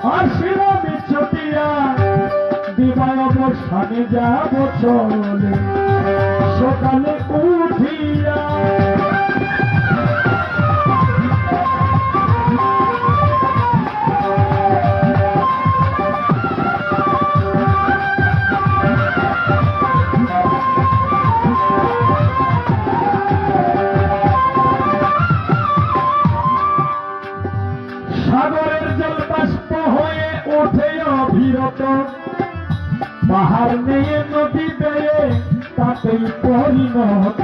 আসিলাম ছুটিয়া দিবায় অবসানে যাব চলে সকালে উঠিয়া সাগরের জল বাষ্প হয়ে ওঠে অবিরত পাহাড় নিয়ে নদী বেয়ে তাতেই পরিণত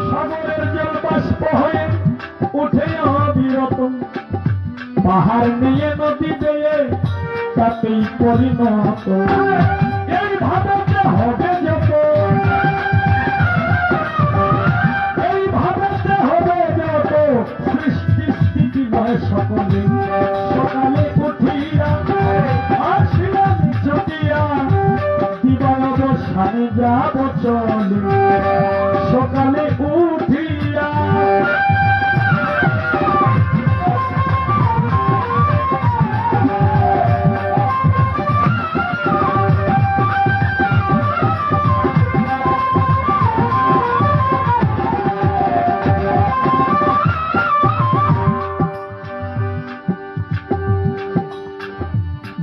সাগরের জল বাষ্প হয়ে ওঠে অবিরত পাহাড় নিয়ে নদী বেয়ে তাতেই পরিণত এইভাবে যে হবে যত এইভাবে যে হবে যত সৃষ্টি স্থিতি নয় সকলে সকালে উঠিয়া আসিলাম ছুটিয়া দিবায় অবসানে যাব চলে সকালে উঠিয়া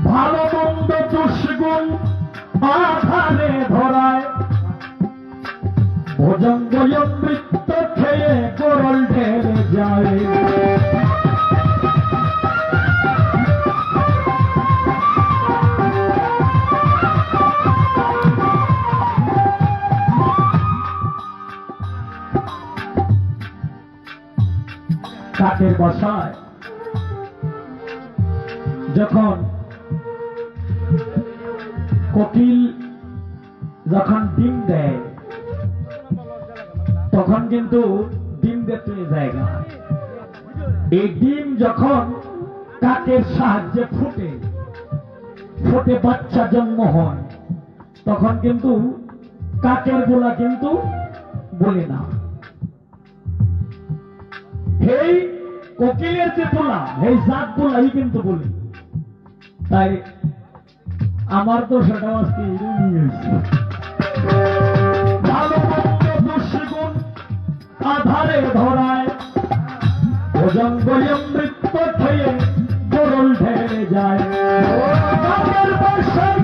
ভালো মন্দ দুষ্গুণ আধারে ধরায় ভোজন বৃত্ত খেয়ে গরল ঢেলে যায় কাকের বাসায় যখন কোকিল যখন ডিম দেয় তখন কিন্তু ডিম দিতে জায়গা এই ডিম যখন কাকের সাহায্যে ফুটে ফুটে বাচ্চা জন্ম হয় তখন কিন্তু কাকের গোলা কিন্তু বলে না এই কোকিলের যে পোলা এই জাত পোলাই কিন্তু বলে তাই আমার তো সেটা আজকে নিয়ে এসেছে ভালো মন্দ দুষ্গুণ আধারে ধরায় ভোজন মৃত্য খেয়ে গরল ঢেলে যায় কাকের বাসায়